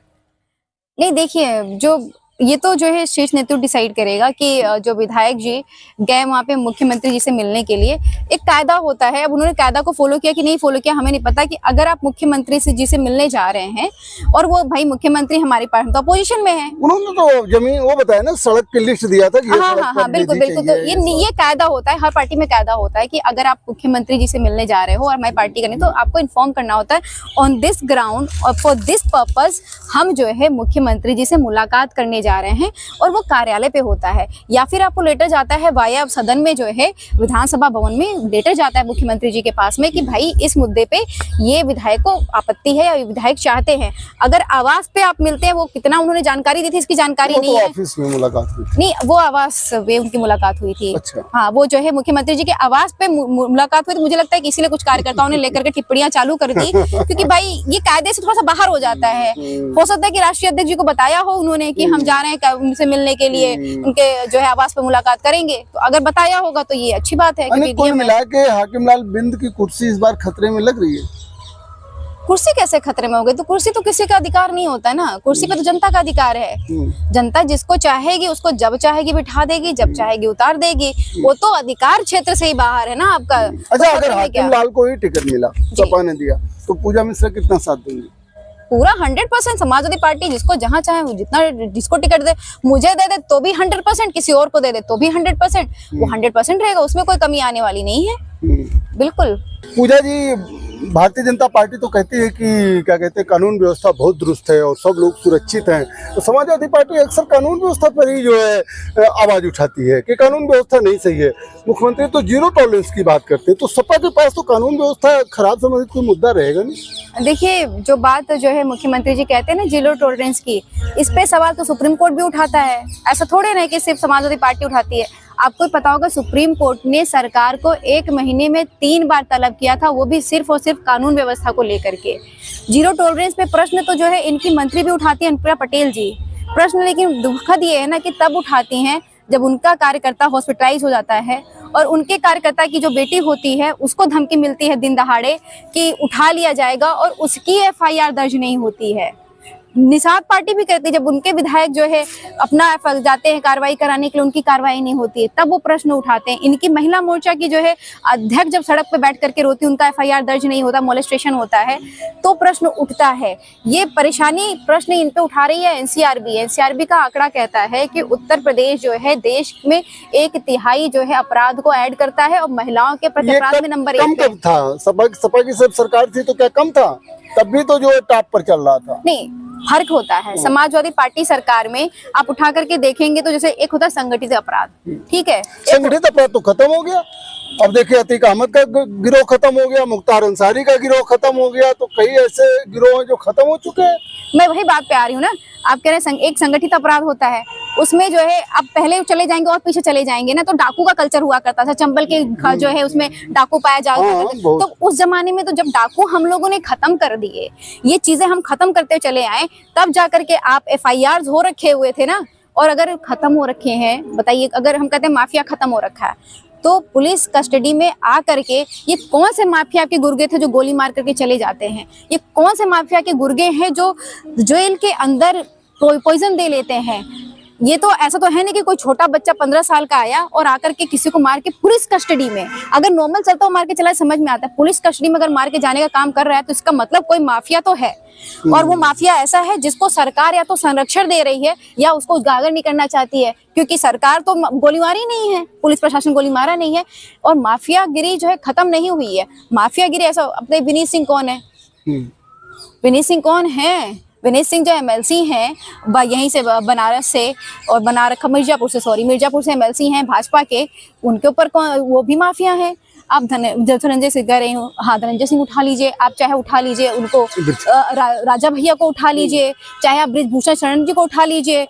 नहीं, देखिए जो ये तो जो है शीर्ष नेतृत्व डिसाइड करेगा कि जो विधायक जी गए वहाँ पे मुख्यमंत्री जी से मिलने के लिए, एक कायदा होता है। अब उन्होंने कायदा को फॉलो किया कि नहीं फॉलो किया हमें नहीं पता, कि अगर आप मुख्यमंत्री से जी से मिलने जा रहे हैं और वो भाई मुख्यमंत्री हमारी पार्टी तो अपोजिशन में है, उन्होंने तो जमीन वो बताया ना, सड़क की लिस्ट दिया था कि हाँ बिल्कुल बिल्कुल। तो ये कायदा होता है, हर पार्टी में कायदा होता है कि अगर आप मुख्यमंत्री जी से मिलने जा रहे हो और हमारी पार्टी करनी तो आपको इन्फॉर्म करना होता है ऑन दिस ग्राउंड और फॉर दिस पर्पज हम जो है मुख्यमंत्री जी से मुलाकात करने जा रहे हैं, और वो कार्यालय पे होता है। या फिर आपको लेटर जाता है वाया सदन में, जो है विधानसभा भवन में लेटर जाता है मुख्यमंत्री जी के पास में कि भाई इस मुद्दे पे ये विधायक को आपत्ति है या विधायक चाहते हैं। अगर आवास पे आप मिलते हैं, वो कितना उन्होंने जानकारी दी थी इसकी जानकारी नहीं है। ऑफिस में मुलाकात हुई? नहीं, वो आवास पे उनकी मुलाकात हुई थी। अच्छा। हाँ, वो जो है मुख्यमंत्री जी के आवास पे मुलाकात हुई। तो मुझे लगता है कि इसीलिए कुछ कार्यकर्ताओं ने लेकर के टिप्पणियां चालू कर दी, क्योंकि भाई ये कायदे से थोड़ा सा बाहर हो जाता है। हो सकता है कि राष्ट्रीय अध्यक्ष जी को बताया हो उन्होंने कि हम जा रहे हैं उनसे मिलने के लिए, उनके जो है आवास पे मुलाकात करेंगे, तो अगर बताया होगा तो ये अच्छी बात है। कुल मिला के हाकिम लाल बिंद की कुर्सी इस बार खतरे में लग रही है। कुर्सी कैसे खतरे में हो गई? तो कुर्सी तो किसी का अधिकार नहीं होता है ना, कुर्सी पे तो जनता का अधिकार है। जनता जिसको चाहेगी उसको जब चाहेगी बिठा देगी, जब चाहेगी उतार देगी। वो तो अधिकार क्षेत्र से ही बाहर है ना आपका। अच्छा, अगर हाकिम लाल को ही टिकट मिला, सपा ने दिया, तो पूजा मिश्रा कितना साथ देंगी? पूरा 100% समाजवादी पार्टी जिसको जहां चाहे वो जितना जिसको टिकट दे, मुझे दे दे तो भी 100%, किसी और को दे दे तो भी 100%, वो 100% रहेगा, उसमें कोई कमी आने वाली नहीं है। बिल्कुल। पूजा जी, भारतीय जनता पार्टी तो कहती है कि क्या कहते हैं कानून व्यवस्था बहुत दुरुस्त है और सब लोग सुरक्षित हैं, तो समाजवादी पार्टी अक्सर कानून व्यवस्था पर ही जो है आवाज उठाती है कि कानून व्यवस्था नहीं सही है। मुख्यमंत्री तो जीरो टॉलरेंस की बात करते हैं, तो सपा के पास तो कानून व्यवस्था खराब संबंधित कोई मुद्दा रहेगा नहीं। देखिए, जो बात जो है मुख्यमंत्री जी कहते हैं ना जीरो टॉलरेंस की, इस पे सवाल तो सुप्रीम कोर्ट भी उठाता है। ऐसा थोड़े ना कि सिर्फ समाजवादी पार्टी उठाती है। आपको पता होगा सुप्रीम कोर्ट ने सरकार को 1 महीने में 3 बार तलब किया था, वो भी सिर्फ और सिर्फ कानून व्यवस्था को लेकर के। जीरो टॉलरेंस पे प्रश्न तो जो है इनकी मंत्री भी उठाती है, अनुप्रिया पटेल जी प्रश्न, लेकिन दुखद ये है ना कि तब उठाती हैं जब उनका कार्यकर्ता हॉस्पिटलाइज हो जाता है और उनके कार्यकर्ता की जो बेटी होती है उसको धमकी मिलती है दिन दहाड़े कि उठा लिया जाएगा और उसकी FIR दर्ज नहीं होती है। निषाद पार्टी भी करती है, जब उनके विधायक जो है अपना जाते हैं कार्रवाई कराने के लिए, उनकी कार्रवाई नहीं होती है, तब वो प्रश्न उठाते हैं। इनकी महिला मोर्चा की जो है अध्यक्ष जब सड़क पे बैठ करके रोती, उनका FIR दर्ज नहीं होता, मोलेस्टेशन होता है, तो प्रश्न उठता है। ये परेशानी प्रश्न इन पे उठा रही है NCRB का आंकड़ा कहता है कि उत्तर प्रदेश जो है देश में 1/3 जो है अपराध को ऐड करता है और महिलाओं के प्रति अपराध में नंबर 1 पे। कम था, सपा की सब सरकार थी तो क्या कम था? तब भी तो जो है टॉप पर चल रहा था। नहीं, फर्क होता है। समाजवादी पार्टी सरकार में आप उठा करके देखेंगे तो जैसे एक होता है संगठित अपराध, ठीक है, संगठित अपराध तो खत्म हो गया। अब देखिए अतीक अहमद का गिरोह खत्म हो गया, मुख्तार अंसारी का गिरोह खत्म हो गया, तो कई ऐसे गिरोह हैं जो खत्म हो चुके हैं। मैं वही बात पे आ रही हूँ ना, आप कह रहे हैं एक संगठित अपराध होता है, उसमें जो है आप पहले चले जाएंगे और पीछे चले जाएंगे ना, तो डाकू का कल्चर हुआ करता था, चंबल के जो है उसमें डाकू पाया जाता था। तो उस जमाने में तो जब डाकू हम लोगों ने खत्म कर दिए, ये चीजें हम खत्म करते चले आए, तब जाकर के आप FIRs हो रखे हुए थे ना। और अगर खत्म हो रखे हैं, बताइए, अगर हम कहते हैं माफिया खत्म हो रखा है, तो पुलिस कस्टडी में आ करके ये कौन से माफिया के गुर्गे थे जो गोली मार करके चले जाते हैं? ये कौन से माफिया के गुर्गे हैं जो जेल के अंदर पॉइजन दे लेते हैं? ये तो ऐसा तो है नहीं कि कोई छोटा बच्चा 15 साल का आया और आकर के किसी को मार के पुलिस कस्टडी में, अगर नॉर्मल चलता हुआ मार के चला समझ में आता है, पुलिस कस्टडी में अगर मार के जाने का काम कर रहा है तो इसका मतलब कोई माफिया तो है। और वो माफिया ऐसा है जिसको सरकार या तो संरक्षण दे रही है या उसको उजागर नहीं करना चाहती है, क्योंकि सरकार तो गोलीबारी नहीं है, पुलिस प्रशासन गोली मारा नहीं है, और माफियागिरी जो है खत्म नहीं हुई है। माफियागिरी ऐसा, अपने विनीत सिंह कौन है? विनीत सिंह कौन है? विनीत सिंह जो MLC हैं यहीं से, बनारस से, और मिर्जापुर से MLC हैं भाजपा के, उनके ऊपर वो भी माफिया है। आप धनंजय सिंह कह रहे हो, हाँ धनंजय सिंह उठा लीजिए, आप चाहे उठा लीजिए उनको, राजा भैया को उठा लीजिए, चाहे आप बृजभूषण शरण जी को उठा लीजिए,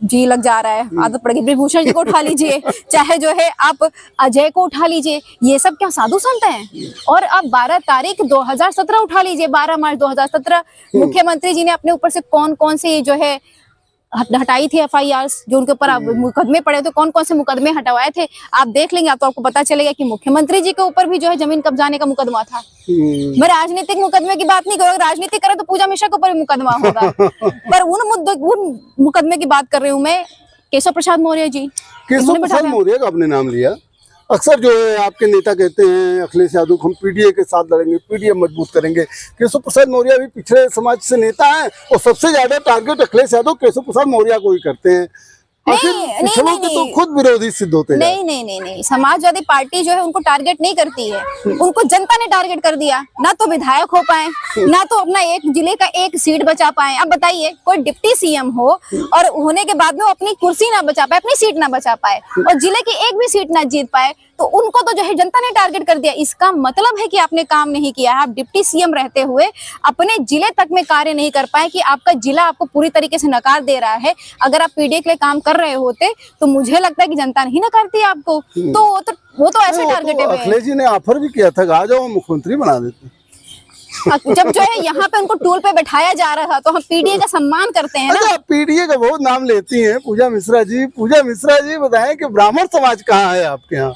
जी लग जा रहा है, आदत पड़ गई, बृजभूषण जी को उठा लीजिए, चाहे जो है आप अजय को उठा लीजिए, ये सब क्या साधु संत हैं? और अब 12 तारीख 2017 उठा लीजिए, 12 मार्च 2017 मुख्यमंत्री जी ने अपने ऊपर से कौन कौन से जो है हटाई थी FIRs, जो उनके ऊपर मुकदमे पड़े थे, कौन कौन से मुकदमे हटवाए थे, आप देख लेंगे, आप तो आपको पता चलेगा कि मुख्यमंत्री जी के ऊपर भी जो है जमीन कब्जाने का मुकदमा था। मैं राजनीतिक मुकदमे की बात नहीं करूँगा, राजनीति करे तो पूजा मिश्रा के ऊपर भी मुकदमा होगा, पर उन मुकदमे की बात कर रही हूँ मैं, केशव प्रसाद मौर्य जी। केशव प्रसाद मौर्य का आपने नाम लिया, अक्सर जो है आपके नेता कहते हैं अखिलेश यादव हम PDA के साथ लड़ेंगे, PDA मजबूत करेंगे। केशव प्रसाद मौर्य भी पिछड़े समाज से नेता हैं और सबसे ज्यादा टारगेट अखिलेश यादव केशव प्रसाद मौर्य को ही करते हैं। पिछड़ों के तो खुद विरोधी सिद्ध होते हैं। नहीं, समाजवादी पार्टी जो है उनको टारगेट नहीं करती है, उनको जनता ने टारगेट कर दिया, ना तो विधायक हो पाए, ना तो अपना एक जिले का एक सीट बचा पाए। अब बताइए, कोई डिप्टी CM हो और होने के बाद में वो अपनी कुर्सी ना बचा पाए, अपनी सीट ना बचा पाए और जिले की एक भी सीट ना जीत पाए, तो उनको तो जो है जनता ने टारगेट कर दिया। इसका मतलब है कि आपने काम नहीं किया है। आप डिप्टी CM रहते हुए अपने जिले तक में कार्य नहीं कर पाए, कि आपका जिला आपको पूरी तरीके से नकार दे रहा है। अगर आप PDA के लिए काम कर रहे होते तो मुझे लगता है कि जनता नहीं नकारती आपको। तो वो तो ऐसे टारगेट है। अखिलेश जी ने ऑफर भी किया था, आ जाओ मुख्यमंत्री बना देते। जब जो है यहाँ पे उनको टूल पे बैठाया जा रहा था तो हम PDA का सम्मान करते हैं ना। अच्छा, PDA का बहुत नाम लेती हैं पूजा मिश्रा जी। पूजा मिश्रा जी बताएं कि ब्राह्मण समाज कहाँ है आपके यहाँ?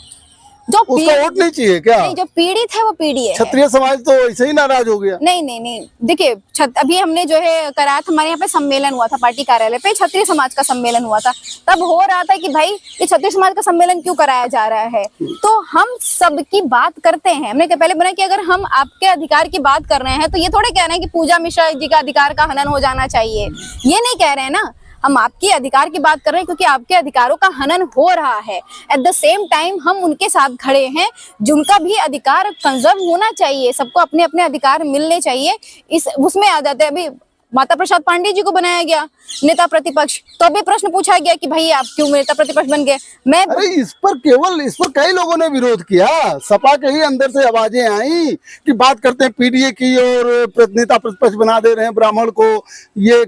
जो उसका वोट नहीं चाहिए क्या? नहीं, जो पीड़ित है वो पीड़ित है। क्षत्रिय समाज तो ऐसे ही नाराज हो गया। नहीं नहीं नहीं, देखिए अभी हमने जो है कराया था, हमारे यहाँ पे सम्मेलन हुआ था पार्टी कार्यालय पे, क्षत्रिय समाज का सम्मेलन हुआ था। तब हो रहा था कि भाई ये क्षत्रिय समाज का सम्मेलन क्यों कराया जा रहा है, तो हम सबकी बात करते हैं। हमने पहले बोला कि अगर हम आपके अधिकार की बात कर रहे हैं तो ये थोड़े कह रहे हैं कि पूजा मिश्रा जी का अधिकार का हनन हो जाना चाहिए, ये नहीं कह रहे हैं ना। हम आपके अधिकार की बात कर रहे हैं क्योंकि आपके अधिकारों का हनन हो रहा है। एट द सेम टाइम हम उनके साथ खड़े हैं जिनका भी अधिकार कंजर्व होना चाहिए, सबको अपने अपने अधिकार मिलने चाहिए। इस उसमें आ जाते हैं, अभी माता प्रसाद पांडे जी को बनाया गया नेता प्रतिपक्ष, तो अभी प्रश्न पूछा गया कि भाई आप क्यों नेता प्रतिपक्ष बन गए। अरे इस पर कई लोगों ने विरोध किया, सपा के ही अंदर से आवाजें आई कि बात करते हैं पीडीए की और नेता प्रतिपक्ष बना दे रहे हैं ब्राह्मण को। ये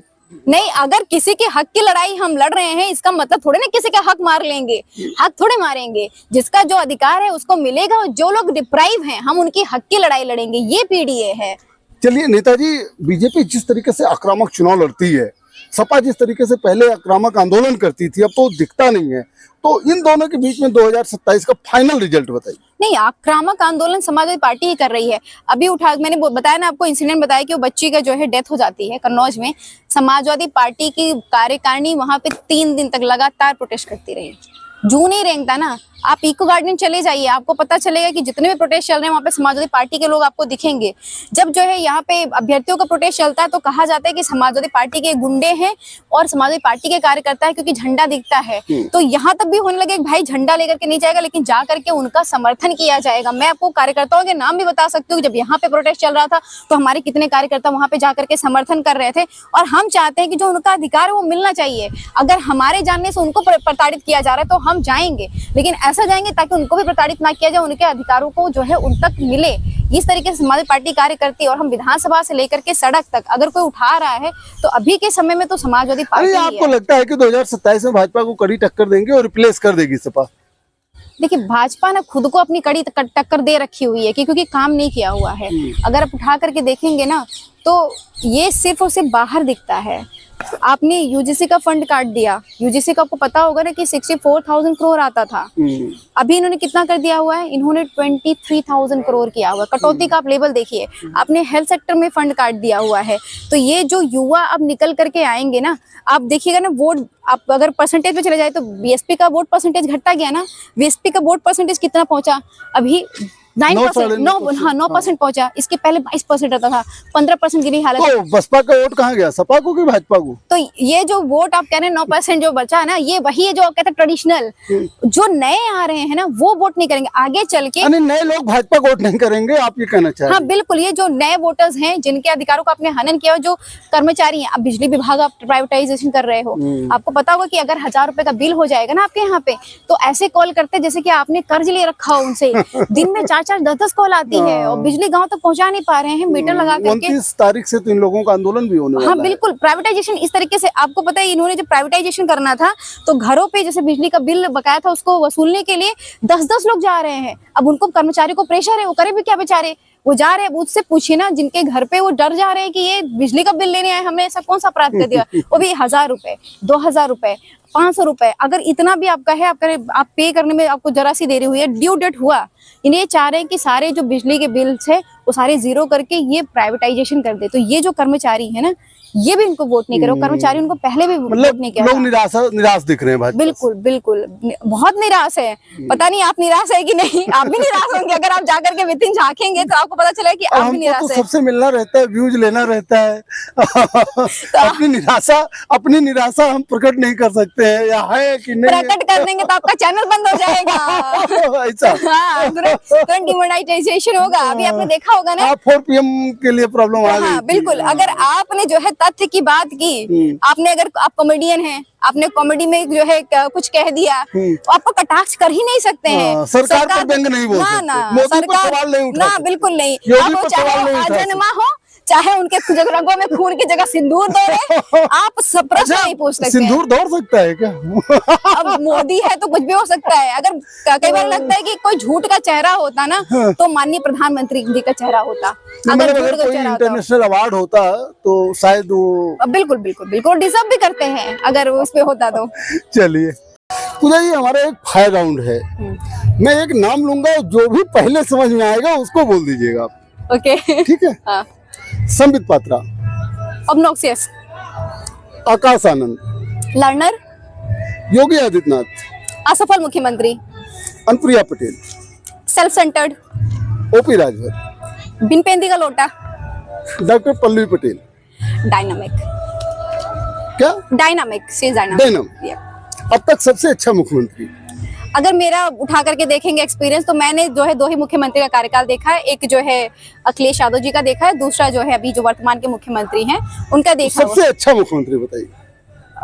नहीं, अगर किसी के हक की लड़ाई हम लड़ रहे हैं इसका मतलब थोड़े ना किसी का हक मार लेंगे, हक थोड़े मारेंगे। जिसका जो अधिकार है उसको मिलेगा, और जो लोग डिप्राइव हैं हम उनकी हक की लड़ाई लड़ेंगे, ये पीडीए है। चलिए नेताजी, बीजेपी जिस तरीके से आक्रामक चुनाव लड़ती है, सपा जिस तरीके से पहले आक्रामक आंदोलन करती थी, अब तो दिखता नहीं है, तो इन दोनों के बीच में 2027 का फाइनल रिजल्ट बताइए। नहीं, आक्रामक आंदोलन समाजवादी पार्टी ही कर रही है। अभी मैंने बताया ना आपको, इंसिडेंट बताया कि वो बच्ची का जो है डेथ हो जाती है कन्नौज में। समाजवादी पार्टी की कार्यकारिणी वहां पे 3 दिन तक लगातार प्रोटेस्ट करती रही। जू नहीं रेंगता ना, आप इको गार्डन चले जाइए, आपको पता चलेगा कि जितने भी प्रोटेस्ट चल रहे हैं वहाँ पे समाजवादी पार्टी के लोग आपको दिखेंगे। जब जो है यहाँ पे अभ्यर्थियों का प्रोटेस्ट चलता है तो कहा जाता है कि समाजवादी पार्टी के गुंडे हैं और समाजवादी पार्टी के कार्यकर्ता है, क्योंकि झंडा दिखता है। तो यहाँ तक भी होने लगे भाई झंडा लेकर के नहीं जाएगा, लेकिन जा करके उनका समर्थन किया जाएगा। मैं आपको कार्यकर्ताओं के नाम भी बता सकती हूँ, जब यहाँ पे प्रोटेस्ट चल रहा था तो हमारे कितने कार्यकर्ता वहाँ पे जाकर के समर्थन कर रहे थे। और हम चाहते हैं कि जो उनका अधिकार है वो मिलना चाहिए। अगर हमारे जानने से उनको प्रताड़ित किया जा रहा है तो हम जाएंगे, लेकिन ऐसा जाएंगे ताकि उनको भी प्रताड़ित ना किया जाए, उनके अधिकारों को जो है उन तक मिले। इस तरीके से समाजवादी पार्टी कार्य करती है। और हम विधानसभा से लेकर के सड़क तक अगर कोई उठा रहा है तो अभी के समय में तो समाजवादी पार्टी। आपको लगता है कि 2027 में भाजपा को कड़ी टक्कर देंगे और रिप्लेस कर देगी सपा? देखिए, भाजपा ना खुद को अपनी कड़ी टक्कर दे रखी हुई है क्योंकि काम नहीं किया हुआ है। अगर आप उठा करके देखेंगे ना तो ये सिर्फ और सिर्फ बाहर दिखता है। आपने यूजीसी का फंड काट दिया। यूजीसी का आपको पता होगा ना कि 64,000 करोड़ आता था, अभी इन्होंने कितना कर दिया हुआ है, इन्होंने 23,000 करोड़ किया हुआ है। कटौती का आप लेवल देखिए। आपने हेल्थ सेक्टर में फंड काट दिया हुआ है। तो ये जो युवा अब निकल करके आएंगे ना, आप देखिएगा ना, वोट आप अगर परसेंटेज पे चले जाए तो बीएसपी का वोट परसेंटेज घटता गया ना। बीएसपी का वोट परसेंटेज कितना पहुंचा, अभी 9% पहुंचा। इसके पहले 22% रहता था, 15% गिरी हालत। तो बसपा का वोट कहाँ गया, सपा को कि भाजपा को? तो ये जो वोट आप कह रहे हैं 9% जो बचा है ना, ये वही है जो कहते हैं ट्रेडिशनल। जो नए आ रहे हैं ना वो वोट नहीं करेंगे आगे चल के। नए लोग भाजपा को वोट नहीं करेंगे, आप ये कहना चाह रहे हैं? हाँ बिल्कुल, ये जो नए वोटर्स हैं जिनके अधिकारों का आपने हनन किया, जो कर्मचारी हैं, अब बिजली विभाग आप प्राइवेटाइजेशन कर रहे हो, आपको पता होगा कि अगर 1000 रुपए का बिल हो जाएगा ना आपके यहाँ पे, तो ऐसे कॉल करते जैसे कि आपने कर्ज ले रखा हो उनसे। दिन में 4-4, 10-10 कॉल आती है और बिजली गांव तक पहुंचा नहीं पा रहे हैं मीटर लगा करके। 29 तारीख से तो इन लोगों का आंदोलन भी होने वाला है। हाँ बिल्कुल, प्राइवेटाइजेशन इस तरीके से आपको पता है, इन्होंने जब प्राइवेटाइजेशन करना था तो घरों पे जैसे बिजली का बिल बकाया था उसको वसूलने के लिए 10-10 लोग जा रहे हैं। अब उनको कर्मचारी को प्रेशर है, वो करे भी क्या बेचारे, वो जा रहे हैं। उससे पूछिए ना जिनके घर पे वो डर जा रहे हैं कि ये बिजली का बिल लेने आए, हमने ऐसा कौन सा अपराध कर दिया, वो भी 1000 रुपए, 2000 रुपए, 500 रुपए, अगर इतना भी आपका है, आप पे करने में आपको जरा सी देरी हुई है, ड्यू डेट हुआ, इन्हें चाह रहे हैं कि सारे जो बिजली के बिल्स है वो सारे जीरो करके ये प्राइवेटाइजेशन कर दे। तो ये जो कर्मचारी है ना, ये भी इनको वोट नहीं करे। कर्मचारी उनको पहले भी वोट नहीं किया। लोग निराश दिख रहे हैं भाजपा। बिल्कुल बिल्कुल, बहुत निराश है। पता नहीं आप निराश है कि नहीं, आप भी निराश होंगे। अगर आप जाकर के विदिन झांकेंगे तो आपको पता चलेगा कि आप भी निराश है। सबसे मिलना रहता है, व्यूज लेना रहता है। अपनी निराशा हम प्रकट नहीं कर सकते हैं, या है कि नहीं? प्रकट कर देंगे तो आपका चैनल बंद हो जाएगा। ऐसा तुरंत डिमोनेटाइजेशन होगा। अभी आपने देखा होगा ना, 4 PM के लिए प्रॉब्लम आ गई। बिल्कुल, अगर आपने जो है तथ्य की बात की, आपने अगर आप कॉमेडियन हैं, आपने कॉमेडी में जो है कुछ कह दिया तो आपको कटाक्ष कर ही नहीं सकते हैं। सरकार पर व्यंग नहीं बोल सकते, मोदी पर सवाल नहीं उठा सकते। बिल्कुल नहीं। योगी पर सवाल नहीं उठा आजन्मा हो, चाहे उनके रंगों में खून की जगह सिंदूर दौड़े, आप सब प्रश्न नहीं पूछ सकते। सिंदूर दौड़ सकता है क्या? अब मोदी है तो कुछ भी हो सकता है। अगर कई बार लगता है कि कोई झूठ का चेहरा होता ना तो माननीय प्रधानमंत्री जी का चेहरा होता। अगर कोई इंटरनेशनल अवार्ड होता तो शायद वो बिल्कुल बिल्कुल बिल्कुल डिजर्व भी करते हैं अगर उस पे होता तो। चलिए, पूजा जी, हमारा एक फायर राउंड है। मैं एक नाम लूंगा, जो भी पहले समझ में आएगा उसको बोल दीजिएगा आप। ओके। ठीक है। हाँ। संबित पात्रा, ऑब्नॉक्सियस, आकाश आनंद, लर्नर, योगी आदित्यनाथ, असफल मुख्यमंत्री, अनुप्रिया पटेल, सेल्फ सेंटर्ड, ओपी राजभर, बिन पेंदी का लोटा, डॉक्टर पल्लवी पटेल। डायनामिक, क्या? Dynamic, she is dynamic. Dynamic. अब तक सबसे अच्छा मुख्यमंत्री? अगर मेरा उठा करके देखेंगे एक्सपीरियंस, तो मैंने जो है 2 ही मुख्यमंत्री का कार्यकाल देखा है। एक जो है अखिलेश यादव जी का देखा है, दूसरा जो है अभी जो वर्तमान के मुख्यमंत्री हैं उनका देखा सबसे अच्छा मुख्यमंत्री बताइए।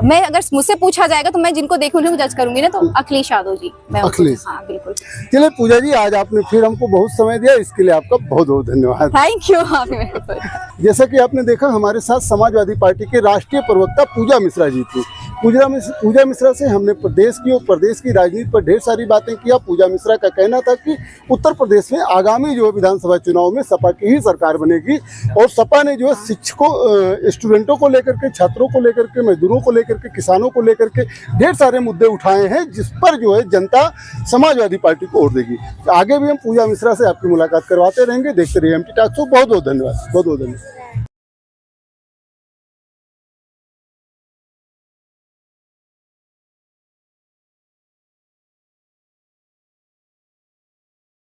मैं अगर मुझसे पूछा जाएगा तो मैं जिनको देखूं उन्हें जज करूंगी ना, तो अखिलेश यादव जी। मैं अखिलेश। हाँ बिल्कुल। चलिए पूजा जी, आज आपने फिर हमको बहुत समय दिया, इसके लिए आपका बहुत बहुत धन्यवाद। Thank you. आपने मेरे को जैसा कि आपने देखा, हमारे साथ समाजवादी पार्टी के राष्ट्रीय प्रवक्ता पूजा मिश्रा जी थी। पूजा मिश्रा से हमने प्रदेश की और प्रदेश की राजनीति पर ढेर सारी बातें किया। पूजा मिश्रा का कहना था कि उत्तर प्रदेश में आगामी जो है विधानसभा चुनाव में सपा की ही सरकार बनेगी, और सपा ने जो है शिक्षकों, स्टूडेंटों को लेकर के, छात्रों को लेकर के, मजदूरों को लेकर के, किसानों को लेकर के ढेर सारे मुद्दे उठाए हैं, जिस पर जो है जनता समाजवादी पार्टी को वोट देगी। आगे भी हम पूजा मिश्रा से आपकी मुलाकात करवाते रहेंगे। देखते रहिए एमटी टॉक शो। बहुत बहुत धन्यवाद। बहुत बहुत धन्यवाद।